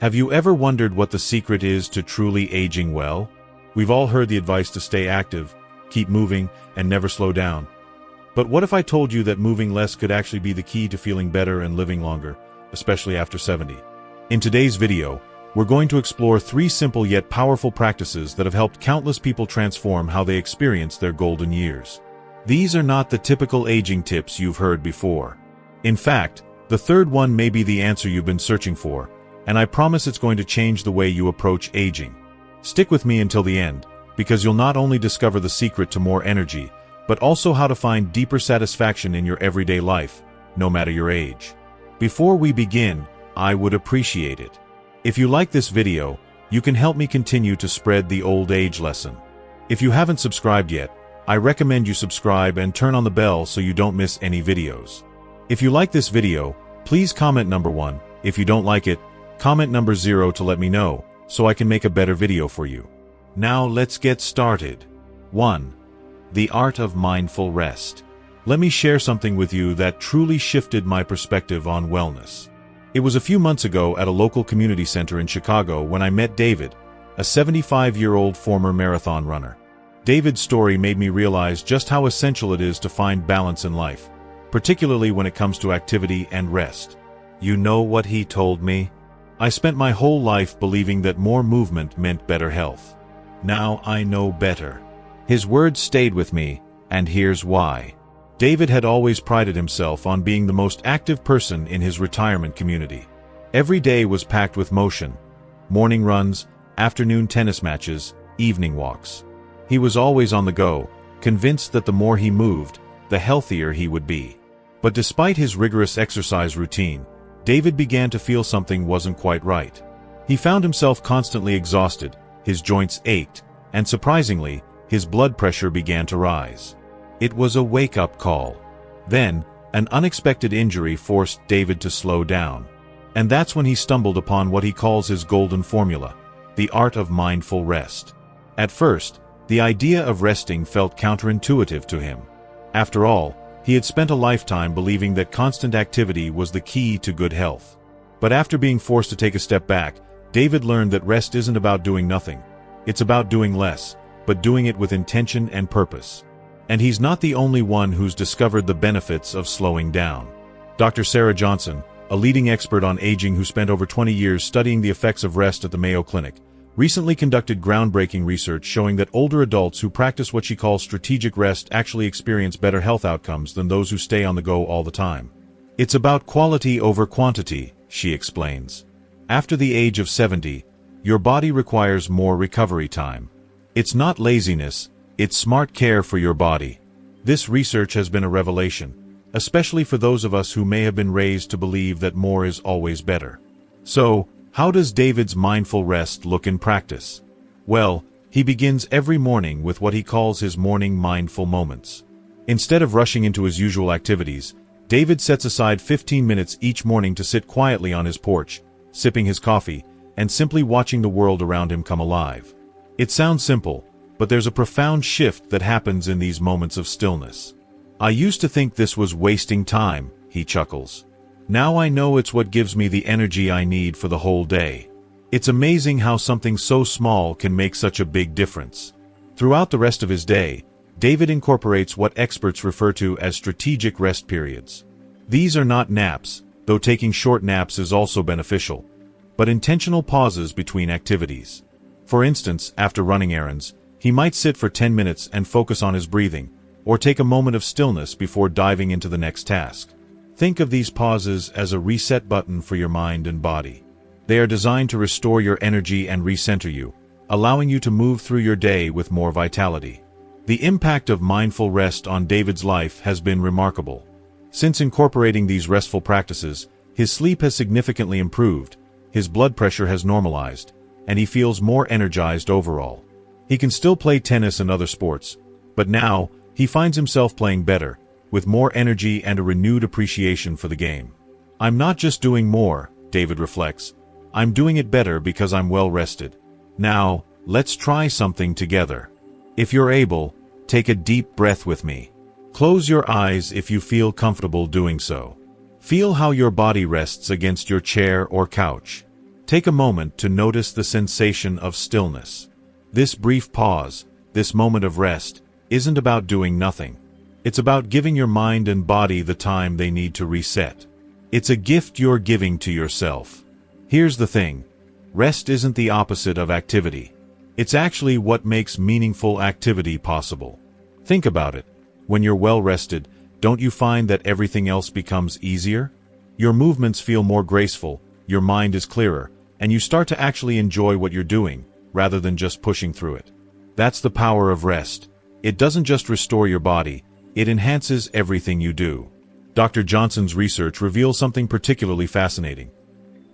Have you ever wondered what the secret is to truly aging well? We've all heard the advice to stay active, keep moving, and never slow down. But what if I told you that moving less could actually be the key to feeling better and living longer, especially after 70? In today's video, we're going to explore 3 simple yet powerful practices that have helped countless people transform how they experience their golden years. These are not the typical aging tips you've heard before. In fact, the third one may be the answer you've been searching for, and I promise it's going to change the way you approach aging. Stick with me until the end, because you'll not only discover the secret to more energy, but also how to find deeper satisfaction in your everyday life, no matter your age. Before we begin, I would appreciate it if you like this video, you can help me continue to spread the old age lesson. If you haven't subscribed yet, I recommend you subscribe and turn on the bell so you don't miss any videos. If you like this video, please comment number 1. If you don't like it, comment number 0 to let me know, so I can make a better video for you. Now let's get started. 1. The art of mindful rest. Let me share something with you that truly shifted my perspective on wellness. It was a few months ago at a local community center in Chicago when I met David, a 75-year-old former marathon runner. David's story made me realize just how essential it is to find balance in life, particularly when it comes to activity and rest. You know what he told me? I spent my whole life believing that more movement meant better health. Now I know better. His words stayed with me, and here's why. David had always prided himself on being the most active person in his retirement community. Every day was packed with motion: morning runs, afternoon tennis matches, evening walks. He was always on the go, convinced that the more he moved, the healthier he would be. But despite his rigorous exercise routine, David began to feel something wasn't quite right. He found himself constantly exhausted, his joints ached, and surprisingly, his blood pressure began to rise. It was a wake-up call. Then, an unexpected injury forced David to slow down. And that's when he stumbled upon what he calls his golden formula: the art of mindful rest. At first, the idea of resting felt counterintuitive to him. After all, he had spent a lifetime believing that constant activity was the key to good health. But after being forced to take a step back, David learned that rest isn't about doing nothing. It's about doing less, but doing it with intention and purpose. And he's not the only one who's discovered the benefits of slowing down. Dr. Sarah Johnson, a leading expert on aging who spent over 20 years studying the effects of rest at the Mayo Clinic, recently conducted groundbreaking research showing that older adults who practice what she calls strategic rest actually experience better health outcomes than those who stay on the go all the time. It's about quality over quantity, she explains. After the age of 70, your body requires more recovery time. It's not laziness, it's smart care for your body. This research has been a revelation, especially for those of us who may have been raised to believe that more is always better. So, how does David's mindful rest look in practice? Well, he begins every morning with what he calls his morning mindful moments. Instead of rushing into his usual activities, David sets aside 15 minutes each morning to sit quietly on his porch, sipping his coffee, and simply watching the world around him come alive. It sounds simple, but there's a profound shift that happens in these moments of stillness. I used to think this was wasting time, he chuckles. Now I know it's what gives me the energy I need for the whole day. It's amazing how something so small can make such a big difference. Throughout the rest of his day, David incorporates what experts refer to as strategic rest periods. These are not naps, though taking short naps is also beneficial, but intentional pauses between activities. For instance, after running errands, he might sit for 10 minutes and focus on his breathing, or take a moment of stillness before diving into the next task. Think of these pauses as a reset button for your mind and body. They are designed to restore your energy and recenter you, allowing you to move through your day with more vitality. The impact of mindful rest on David's life has been remarkable. Since incorporating these restful practices, his sleep has significantly improved, his blood pressure has normalized, and he feels more energized overall. He can still play tennis and other sports, but now, he finds himself playing better, with more energy and a renewed appreciation for the game. I'm not just doing more, David reflects. I'm doing it better because I'm well rested. Now, let's try something together. If you're able, take a deep breath with me. Close your eyes if you feel comfortable doing so. Feel how your body rests against your chair or couch. Take a moment to notice the sensation of stillness. This brief pause, this moment of rest, isn't about doing nothing. It's about giving your mind and body the time they need to reset. It's a gift you're giving to yourself. Here's the thing. Rest isn't the opposite of activity. It's actually what makes meaningful activity possible. Think about it. When you're well rested, don't you find that everything else becomes easier? Your movements feel more graceful, your mind is clearer, and you start to actually enjoy what you're doing, rather than just pushing through it. That's the power of rest. It doesn't just restore your body, it enhances everything you do. Dr. Johnson's research reveals something particularly fascinating.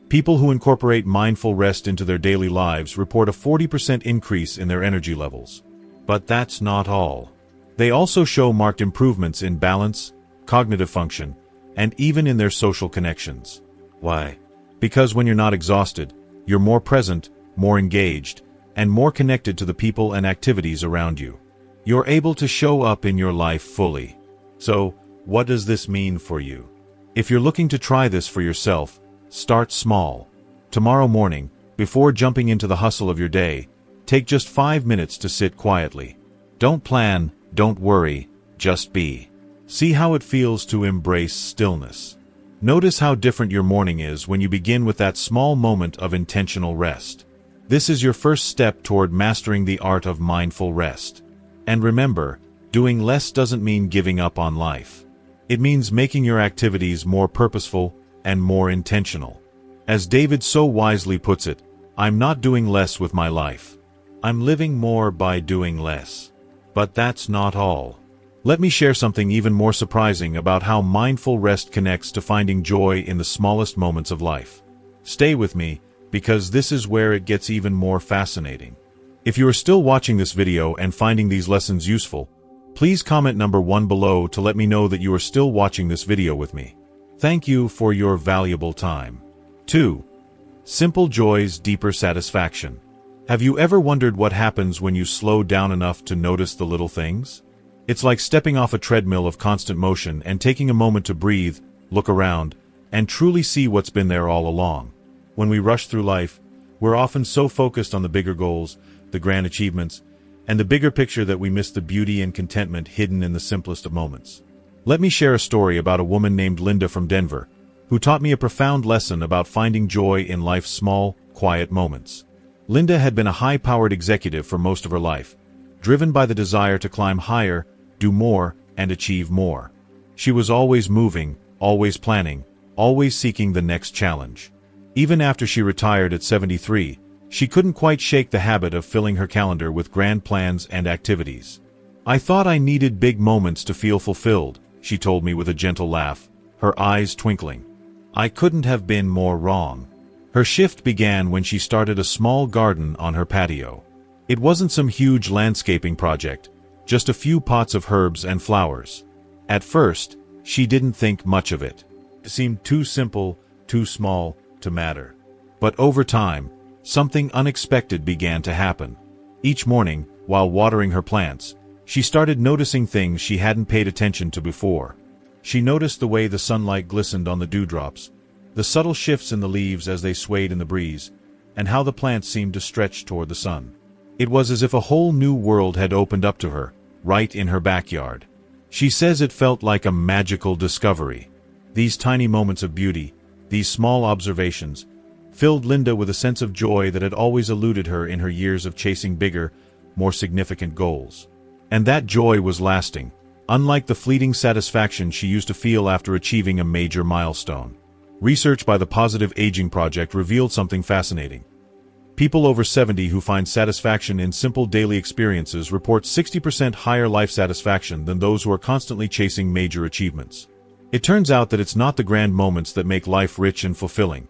People who incorporate mindful rest into their daily lives report a 40% increase in their energy levels. But that's not all. They also show marked improvements in balance, cognitive function, and even in their social connections. Why? Because when you're not exhausted, you're more present, more engaged, and more connected to the people and activities around you. You're able to show up in your life fully. So, what does this mean for you? If you're looking to try this for yourself, start small. Tomorrow morning, before jumping into the hustle of your day, take just 5 minutes to sit quietly. Don't plan, don't worry, just be. See how it feels to embrace stillness. Notice how different your morning is when you begin with that small moment of intentional rest. This is your first step toward mastering the art of mindful rest. And remember, doing less doesn't mean giving up on life. It means making your activities more purposeful and more intentional. As David so wisely puts it, I'm not doing less with my life. I'm living more by doing less. But that's not all. Let me share something even more surprising about how mindful rest connects to finding joy in the smallest moments of life. Stay with me, because this is where it gets even more fascinating. If you are still watching this video and finding these lessons useful, please comment number 1 below to let me know that you are still watching this video with me. Thank you for your valuable time. 2. Simple joys, deeper satisfaction. Have you ever wondered what happens when you slow down enough to notice the little things? It's like stepping off a treadmill of constant motion and taking a moment to breathe, look around, and truly see what's been there all along. When we rush through life, we're often so focused on the bigger goals, the grand achievements, and the bigger picture that we miss the beauty and contentment hidden in the simplest of moments. Let me share a story about a woman named Linda from Denver, who taught me a profound lesson about finding joy in life's small, quiet moments. Linda had been a high-powered executive for most of her life, driven by the desire to climb higher, do more, and achieve more. She was always moving, always planning, always seeking the next challenge. Even after she retired at 73, she couldn't quite shake the habit of filling her calendar with grand plans and activities. I thought I needed big moments to feel fulfilled, she told me with a gentle laugh, her eyes twinkling. I couldn't have been more wrong. Her shift began when she started a small garden on her patio. It wasn't some huge landscaping project, just a few pots of herbs and flowers. At first, she didn't think much of it. It seemed too simple, too small to matter. But over time, something unexpected began to happen. Each morning, while watering her plants, she started noticing things she hadn't paid attention to before. She noticed the way the sunlight glistened on the dewdrops, the subtle shifts in the leaves as they swayed in the breeze, and how the plants seemed to stretch toward the sun. It was as if a whole new world had opened up to her, right in her backyard. She says it felt like a magical discovery. These tiny moments of beauty, these small observations, filled Linda with a sense of joy that had always eluded her in her years of chasing bigger, more significant goals. And that joy was lasting, unlike the fleeting satisfaction she used to feel after achieving a major milestone. Research by the Positive Aging Project revealed something fascinating. People over 70 who find satisfaction in simple daily experiences report 60% higher life satisfaction than those who are constantly chasing major achievements. It turns out that it's not the grand moments that make life rich and fulfilling.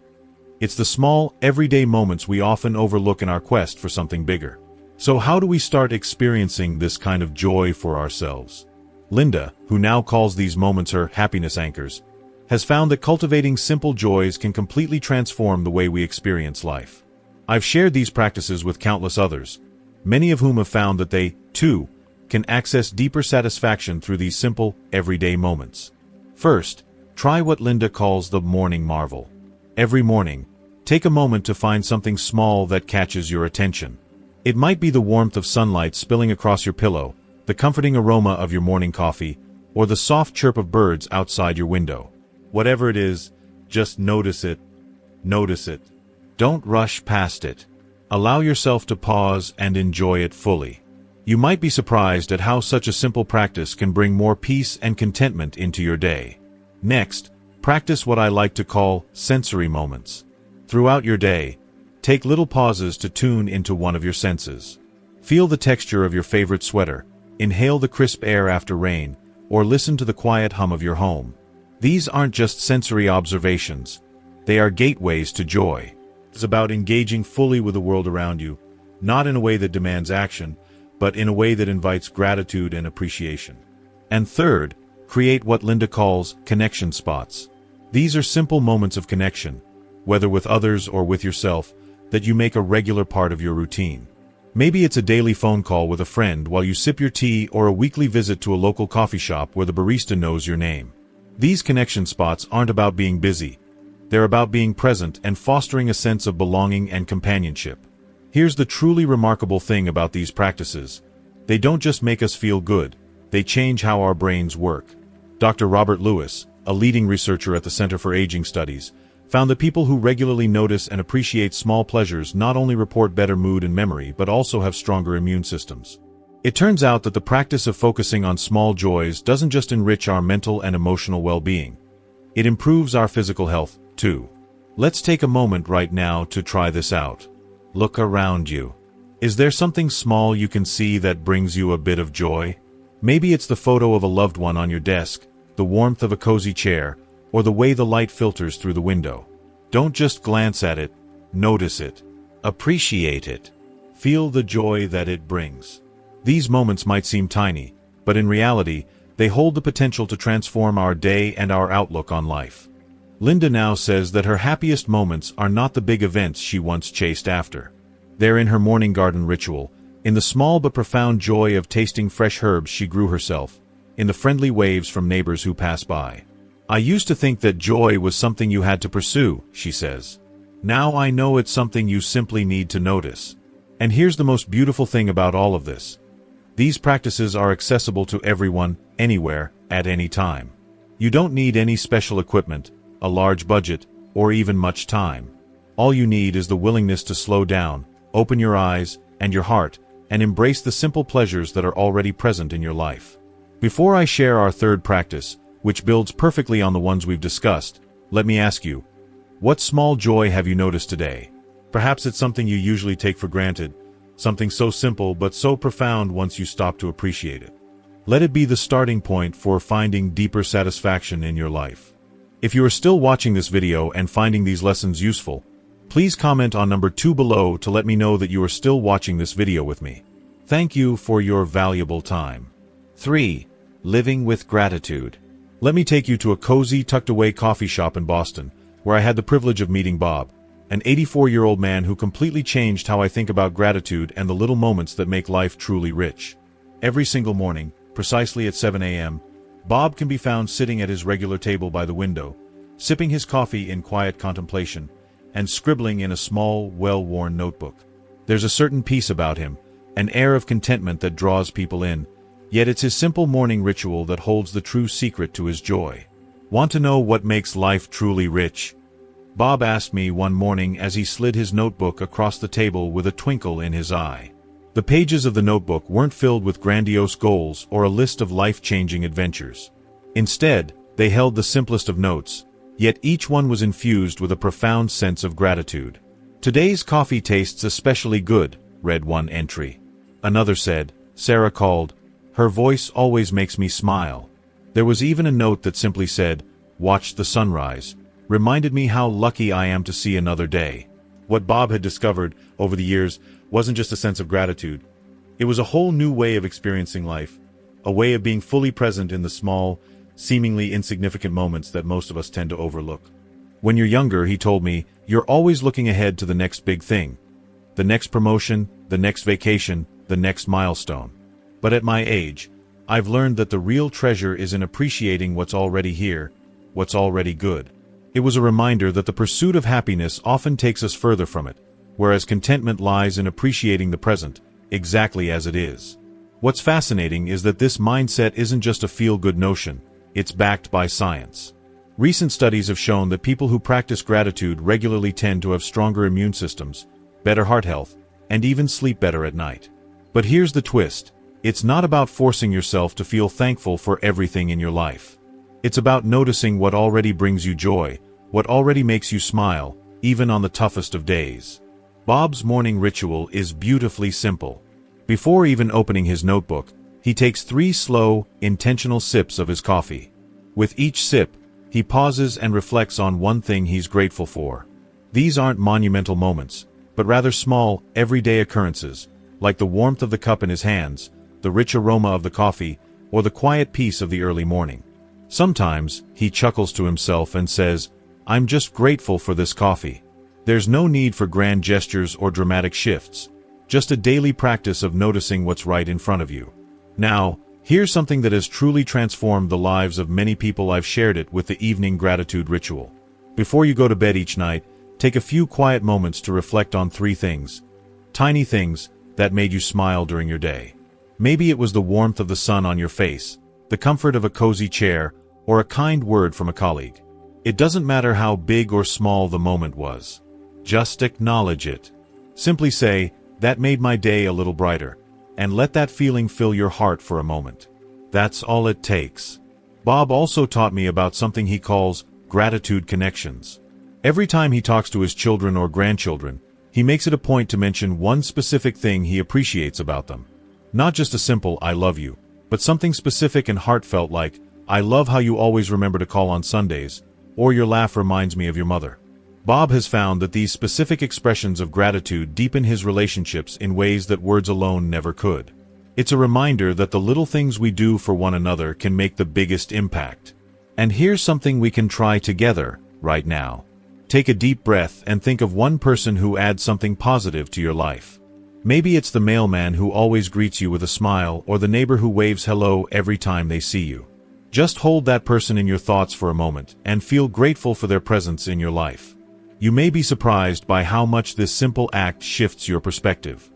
It's the small, everyday moments we often overlook in our quest for something bigger. So how do we start experiencing this kind of joy for ourselves? Linda, who now calls these moments her happiness anchors, has found that cultivating simple joys can completely transform the way we experience life. I've shared these practices with countless others, many of whom have found that they, too, can access deeper satisfaction through these simple, everyday moments. First, try what Linda calls the morning marvel. Every morning, Take a moment to find something small that catches your attention. It might be the warmth of sunlight spilling across your pillow, the comforting aroma of your morning coffee, or the soft chirp of birds outside your window. Whatever it is, just notice it. Notice it. Don't rush past it. Allow yourself to pause and enjoy it fully. You might be surprised at how such a simple practice can bring more peace and contentment into your day. Next, practice what I like to call sensory moments. Throughout your day, take little pauses to tune into one of your senses. Feel the texture of your favorite sweater, inhale the crisp air after rain, or listen to the quiet hum of your home. These aren't just sensory observations. They are gateways to joy. It's about engaging fully with the world around you, not in a way that demands action, but in a way that invites gratitude and appreciation. And third, create what Linda calls connection spots. These are simple moments of connection, whether with others or with yourself, that you make a regular part of your routine. Maybe it's a daily phone call with a friend while you sip your tea, or a weekly visit to a local coffee shop where the barista knows your name. These connection spots aren't about being busy. They're about being present and fostering a sense of belonging and companionship. Here's the truly remarkable thing about these practices. They don't just make us feel good, they change how our brains work. Dr. Robert Lewis, a leading researcher at the Center for Aging Studies, found that people who regularly notice and appreciate small pleasures not only report better mood and memory but also have stronger immune systems. It turns out that the practice of focusing on small joys doesn't just enrich our mental and emotional well-being. It improves our physical health, too. Let's take a moment right now to try this out. Look around you. Is there something small you can see that brings you a bit of joy? Maybe it's the photo of a loved one on your desk, the warmth of a cozy chair, or the way the light filters through the window. Don't just glance at it, notice it. Appreciate it. Feel the joy that it brings. These moments might seem tiny, but in reality, they hold the potential to transform our day and our outlook on life. Linda now says that her happiest moments are not the big events she once chased after. They're in her morning garden ritual, in the small but profound joy of tasting fresh herbs she grew herself, in the friendly waves from neighbors who pass by. I used to think that joy was something you had to pursue, she says. Now I know it's something you simply need to notice. And here's the most beautiful thing about all of this. These practices are accessible to everyone, anywhere, at any time. You don't need any special equipment, a large budget, or even much time. All you need is the willingness to slow down, open your eyes and your heart, and embrace the simple pleasures that are already present in your life. Before I share our third practice, which builds perfectly on the ones we've discussed, let me ask you, what small joy have you noticed today? Perhaps it's something you usually take for granted, something so simple but so profound once you stop to appreciate it. Let it be the starting point for finding deeper satisfaction in your life. If you are still watching this video and finding these lessons useful, please comment on number 2 below to let me know that you are still watching this video with me. Thank you for your valuable time. 3. Living with gratitude. Let me take you to a cozy, tucked-away coffee shop in Boston, where I had the privilege of meeting Bob, an 84-year-old man who completely changed how I think about gratitude and the little moments that make life truly rich. Every single morning, precisely at 7 a.m., Bob can be found sitting at his regular table by the window, sipping his coffee in quiet contemplation, and scribbling in a small, well-worn notebook. There's a certain peace about him, an air of contentment that draws people in, yet it's his simple morning ritual that holds the true secret to his joy. Want to know what makes life truly rich? Bob asked me one morning as he slid his notebook across the table with a twinkle in his eye. The pages of the notebook weren't filled with grandiose goals or a list of life-changing adventures. Instead, they held the simplest of notes, yet each one was infused with a profound sense of gratitude. "Today's coffee tastes especially good," read one entry. Another said, "Sarah called. Her voice always makes me smile." There was even a note that simply said, "Watched the sunrise. Reminded me how lucky I am to see another day." What Bob had discovered over the years wasn't just a sense of gratitude. It was a whole new way of experiencing life, a way of being fully present in the small, seemingly insignificant moments that most of us tend to overlook. When you're younger, he told me, you're always looking ahead to the next big thing. The next promotion, the next vacation, the next milestone. But at my age, I've learned that the real treasure is in appreciating what's already here, what's already good. It was a reminder that the pursuit of happiness often takes us further from it, whereas contentment lies in appreciating the present, exactly as it is. What's fascinating is that this mindset isn't just a feel-good notion, it's backed by science. Recent studies have shown that people who practice gratitude regularly tend to have stronger immune systems, better heart health, and even sleep better at night. But here's the twist. It's not about forcing yourself to feel thankful for everything in your life. It's about noticing what already brings you joy, what already makes you smile, even on the toughest of days. Bob's morning ritual is beautifully simple. Before even opening his notebook, he takes 3 slow, intentional sips of his coffee. With each sip, he pauses and reflects on one thing he's grateful for. These aren't monumental moments, but rather small, everyday occurrences, like the warmth of the cup in his hands, the rich aroma of the coffee, or the quiet peace of the early morning. Sometimes, he chuckles to himself and says, "I'm just grateful for this coffee." There's no need for grand gestures or dramatic shifts, just a daily practice of noticing what's right in front of you. Now, here's something that has truly transformed the lives of many people. I've shared it with the evening gratitude ritual. Before you go to bed each night, take a few quiet moments to reflect on 3 things. Tiny things that made you smile during your day. Maybe it was the warmth of the sun on your face, the comfort of a cozy chair, or a kind word from a colleague. It doesn't matter how big or small the moment was. Just acknowledge it. Simply say, "That made my day a little brighter," and let that feeling fill your heart for a moment. That's all it takes. Bob also taught me about something he calls gratitude connections. Every time he talks to his children or grandchildren, he makes it a point to mention one specific thing he appreciates about them. Not just a simple "I love you," but something specific and heartfelt like, "I love how you always remember to call on Sundays," or "Your laugh reminds me of your mother." Bob has found that these specific expressions of gratitude deepen his relationships in ways that words alone never could. It's a reminder that the little things we do for one another can make the biggest impact. And here's something we can try together, right now. Take a deep breath and think of one person who adds something positive to your life. Maybe it's the mailman who always greets you with a smile, or the neighbor who waves hello every time they see you. Just hold that person in your thoughts for a moment and feel grateful for their presence in your life. You may be surprised by how much this simple act shifts your perspective.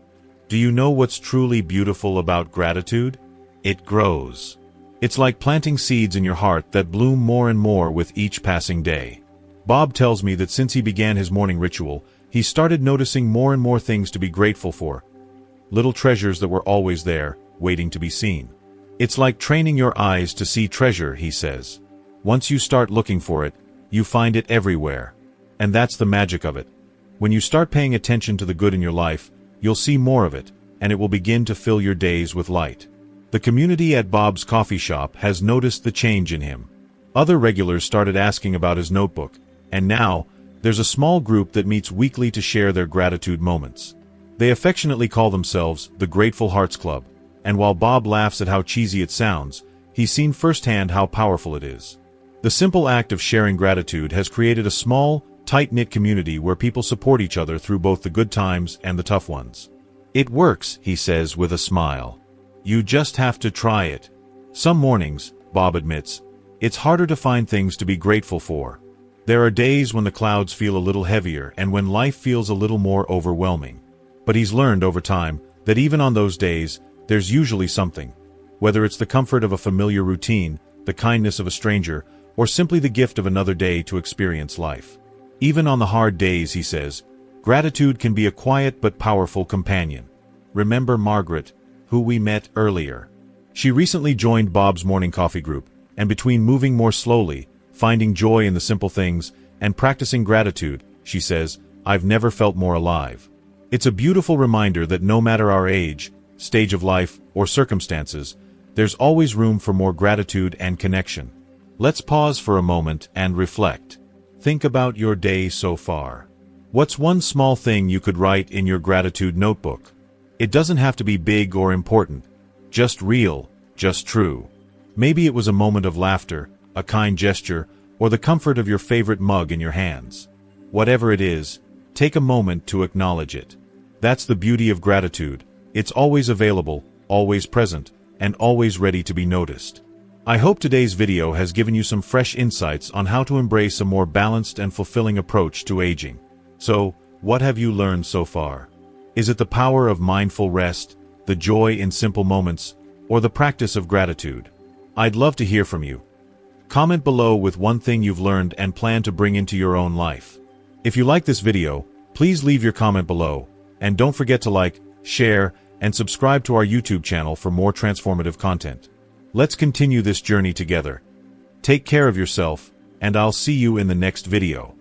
Do you know what's truly beautiful about gratitude? It grows. It's like planting seeds in your heart that bloom more and more with each passing day. Bob tells me that since he began his morning ritual, he started noticing more and more things to be grateful for. Little treasures that were always there, waiting to be seen. It's like training your eyes to see treasure, he says. Once you start looking for it, you find it everywhere. And that's the magic of it. When you start paying attention to the good in your life, you'll see more of it, and it will begin to fill your days with light. The community at Bob's coffee shop has noticed the change in him. Other regulars started asking about his notebook, and now, there's a small group that meets weekly to share their gratitude moments. They affectionately call themselves the Grateful Hearts Club, and while Bob laughs at how cheesy it sounds, he's seen firsthand how powerful it is. The simple act of sharing gratitude has created a small, tight-knit community where people support each other through both the good times and the tough ones. It works, he says with a smile. You just have to try it. Some mornings, Bob admits, it's harder to find things to be grateful for. There are days when the clouds feel a little heavier and when life feels a little more overwhelming. But he's learned over time that even on those days, there's usually something. Whether it's the comfort of a familiar routine, the kindness of a stranger, or simply the gift of another day to experience life. Even on the hard days, he says, gratitude can be a quiet but powerful companion. Remember Margaret, who we met earlier. She recently joined Bob's morning coffee group, and between moving more slowly, finding joy in the simple things, and practicing gratitude, she says, I've never felt more alive. It's a beautiful reminder that no matter our age, stage of life, or circumstances, there's always room for more gratitude and connection. Let's pause for a moment and reflect. Think about your day so far. What's one small thing you could write in your gratitude notebook? It doesn't have to be big or important. Just real, just true. Maybe it was a moment of laughter, a kind gesture, or the comfort of your favorite mug in your hands. Whatever it is, take a moment to acknowledge it. That's the beauty of gratitude. It's always available, always present, and always ready to be noticed. I hope today's video has given you some fresh insights on how to embrace a more balanced and fulfilling approach to aging. So, what have you learned so far? Is it the power of mindful rest, the joy in simple moments, or the practice of gratitude? I'd love to hear from you. Comment below with one thing you've learned and plan to bring into your own life. If you like this video, please leave your comment below, and don't forget to like, share, and subscribe to our YouTube channel for more transformative content. Let's continue this journey together. Take care of yourself, and I'll see you in the next video.